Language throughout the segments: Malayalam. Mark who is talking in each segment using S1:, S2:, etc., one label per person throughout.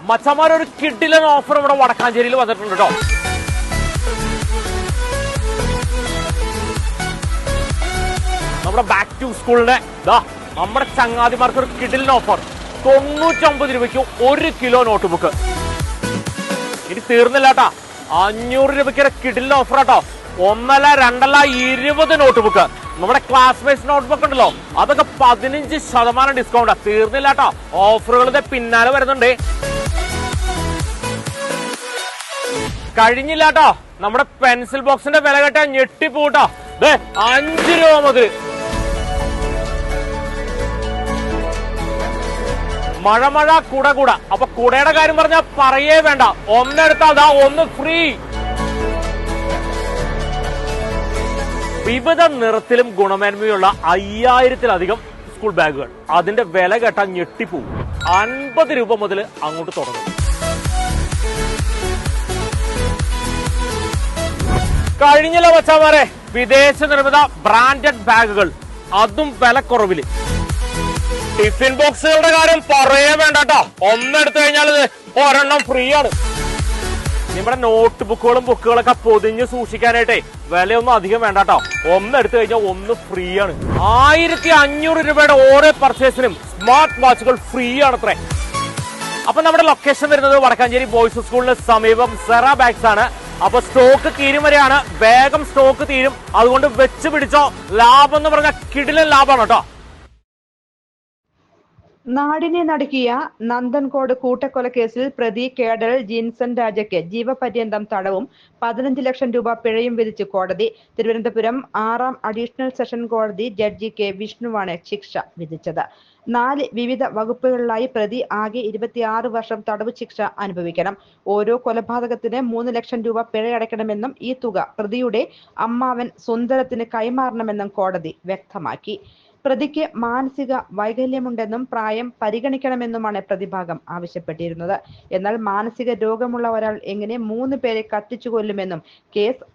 S1: മച്ചന്മാരൊരു കിഡിലൻ ഓഫർ ഇവിടെ വടക്കാഞ്ചേരിയിൽ വന്നിട്ടുണ്ട് കേട്ടോ. നമ്മുടെ ബാക്ക് ടു സ്കൂളിന്റെ നമ്മുടെ ചങ്ങാതിമാർക്ക് ഒരു കിഡിലൻ ഓഫർ. 99 രൂപയ്ക്ക് 1 കിലോ നോട്ട് ബുക്ക്. ഇനി തീർന്നില്ല കേട്ടാ, 500 രൂപയ്ക്ക് കിഡിലൻ ഓഫർ കേട്ടോ. 1 2 20 നോട്ട് ബുക്ക്. നമ്മുടെ ക്ലാസ്മേറ്റ്സ് നോട്ട് ബുക്ക് ഉണ്ടല്ലോ, അതൊക്കെ 15% ഡിസ്കൗണ്ടാ. തീർന്നില്ല കേട്ടോ, ഓഫറുകളുടെ പിന്നാലെ വരുന്നുണ്ട്. കഴിഞ്ഞില്ല കേട്ടോ, നമ്മുടെ പെൻസിൽ ബോക്സിന്റെ വില കേട്ടാ ഞെട്ടിപ്പോട്ടോ. 5 രൂപ മുതൽ. മഴ കുട. അപ്പൊ കുടയുടെ കാര്യം പറഞ്ഞാൽ പറയേ വേണ്ട. ഒന്നെടുത്താൽ ഒന്ന് ഫ്രീ. വിവിധ നിറത്തിലും ഗുണമേന്മയുള്ള 5000-ലധികം സ്കൂൾ ബാഗുകൾ. അതിന്റെ വില കേട്ടാ ഞെട്ടിപ്പോവും. 50 രൂപ മുതൽ അങ്ങോട്ട് തുടങ്ങും. കഴിഞ്ഞില്ല വച്ചാമാരെ, വിദേശ നിർമ്മിത ബ്രാൻഡഡ് ബാഗുകൾ, അതും വിലക്കുറവില്. ടിഫിൻ ബോക്സുകളുടെ കാര്യം പറയേ വേണ്ട കേട്ടോ. ഒന്നെടുത്തു കഴിഞ്ഞാൽ ഒരെണ്ണം ഫ്രീ ആണ്. നമ്മുടെ നോട്ട് ബുക്കുകളൊക്കെ പൊതിഞ്ഞ് സൂക്ഷിക്കാനായിട്ടേ വിലയൊന്നും അധികം വേണ്ട കേട്ടോ. ഒന്നെടുത്തു കഴിഞ്ഞാൽ ഒന്ന് ഫ്രീ ആണ്. 1500 രൂപയുടെ ഓരോ പർച്ചേസിനും സ്മാർട്ട് വാച്ചുകൾ ഫ്രീ ആണത്രേ. അപ്പൊ നമ്മുടെ ലൊക്കേഷൻ വരുന്നത് വടക്കാഞ്ചേരി ബോയ്സ് സ്കൂളിന് സമീപം സെറ ബാഗ്സ് ആണ്. അപ്പൊ സ്റ്റോക്ക് തീരും വരെയാണ്. വേഗം സ്റ്റോക്ക് തീരും, അതുകൊണ്ട് വെച്ച് പിടിച്ചോ. ലാഭം എന്ന് പറഞ്ഞാൽ കിടിലൻ ലാഭമാണ് കേട്ടോ.
S2: നാടിനെ നടുക്കിയ നന്ദൻകോട് കൂട്ടക്കൊലക്കേസിൽ പ്രതി കേഡൽ ജിൻസൺ രാജയ്ക്ക് ജീവപര്യന്തം തടവും 15 ലക്ഷം രൂപ പിഴയും വിധിച്ച് കോടതി. തിരുവനന്തപുരം 6ാം അഡീഷണൽ സെഷൻ കോടതി ജഡ്ജി കെ വിഷ്ണുവാണ് ശിക്ഷ വിധിച്ചത്. 4 വിവിധ വകുപ്പുകളിലായി പ്രതി ആകെ 26 വർഷം തടവ് ശിക്ഷ അനുഭവിക്കണം. ഓരോ കൊലപാതകത്തിന് 3 ലക്ഷം രൂപ പിഴയടയ്ക്കണമെന്നും ഈ തുക പ്രതിയുടെ അമ്മാവൻ സുന്ദരത്തിന് കൈമാറണമെന്നും കോടതി വ്യക്തമാക്കി. പ്രതിക്ക് മാനസിക വൈകല്യമുണ്ടെന്നും പ്രായം പരിഗണിക്കണമെന്നുമാണ് പ്രതിഭാഗം ആവശ്യപ്പെട്ടിരുന്നത്. എന്നാൽ മാനസിക രോഗമുള്ള ഒരാൾ എങ്ങനെ 3 പേരെ കത്തിച്ചു കൊല്ലുമെന്നും കേസ്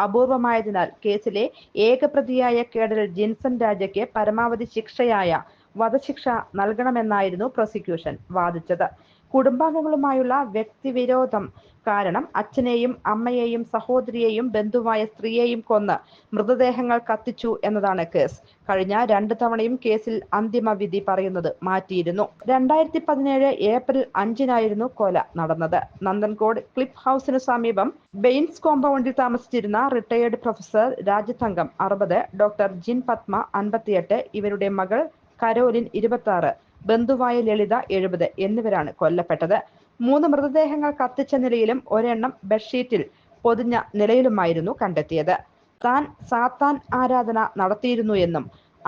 S2: അപൂർവമായതിനാൽ കേസിലെ ഏകപ്രതിയായ കേഡൽ ജിൻസൺ രാജയ്ക്ക് പരമാവധി ശിക്ഷയായ വധശിക്ഷ നൽകണമെന്നായിരുന്നു പ്രോസിക്യൂഷൻ വാദിച്ചത്. കുടുംബാംഗങ്ങളുമായുള്ള വ്യക്തിവിരോധം കാരണം അച്ഛനെയും അമ്മയെയും സഹോദരിയെയും ബന്ധുവായ സ്ത്രീയെയും കൊന്ന് മൃതദേഹങ്ങൾ കത്തിച്ചു എന്നതാണ് കേസ്. കഴിഞ്ഞ 2 തവണയും കേസിൽ അന്തിമ വിധി പറയുന്നത് മാറ്റിയിരുന്നു. 2017 ഏപ്രിൽ 5-നായിരുന്നു കൊല നടന്നത്. നന്ദൻകോട് ക്ലിഫ് ഹൌസിന് സമീപം ബെയിൻസ് കോമ്പൗണ്ടിൽ താമസിച്ചിരുന്ന റിട്ടയേർഡ് പ്രൊഫസർ രാജതങ്കം 60, ഡോക്ടർ ജിൻ പത്മ 58, ഇവരുടെ മകൾ കരോലിൻ 26, ബന്ധുവായ ലളിത 70 എന്നിവരാണ് കൊല്ലപ്പെട്ടത്. 3 മൃതദേഹങ്ങൾ കത്തിച്ച നിലയിലും ഒരെണ്ണം ബെഡ്ഷീറ്റിൽ പൊതിഞ്ഞ നിലയിലുമായിരുന്നു കണ്ടെത്തിയത്. താൻ സാത്താൻ ആരാധന നടത്തിയിരുന്നു എന്നും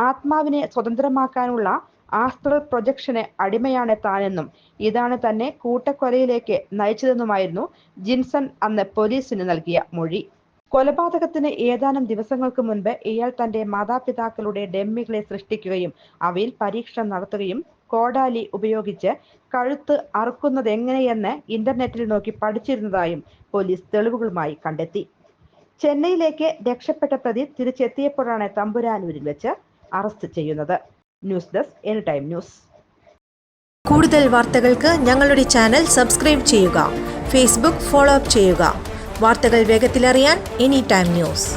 S2: ആത്മാവിനെ സ്വതന്ത്രമാക്കാനുള്ള ആസ്ട്രൽ പ്രൊജക്ഷന് അടിമയാണ് താനെന്നും ഇതാണ് തന്നെ കൂട്ടക്കൊലയിലേക്ക് നയിച്ചതെന്നുമായിരുന്നു ജിൻസൺ അന്ന് പോലീസിന് നൽകിയ മൊഴി. കൊലപാതകത്തിന് ഏതാനും ദിവസങ്ങൾക്ക് മുൻപ് ഇയാൾ തന്റെ മാതാപിതാക്കളുടെ ഡെമ്മികളെ സൃഷ്ടിക്കുകയും അവയിൽ പരീക്ഷണം നടത്തുകയും കോടാലി ഉപയോഗിച്ച് കഴുത്ത് അറുക്കുന്നതെങ്ങനെയെന്ന് ഇന്റർനെറ്റിൽ നോക്കി പഠിച്ചിരുന്നതായും പോലീസ് തെളിവുകളുമായി കണ്ടെത്തി. ചെന്നൈയിലേക്ക് രക്ഷപ്പെട്ട പ്രതി തിരിച്ചെത്തിയപ്പോഴാണ് തമ്പുരാനൂരിൽ വെച്ച് അറസ്റ്റ് ചെയ്യുന്നത്. News desk any time news.
S3: കൂടുതൽ വാർത്തകൾക്ക് ഞങ്ങളുടെ ചാനൽ സബ്സ്ക്രൈബ് ചെയ്യുക. ഫേസ്ബുക്ക് ഫോളോ അപ്പ് ചെയ്യുക. വാർത്തകൾ വേഗത്തിലറിയാൻ എനി ടൈം ന്യൂസ്.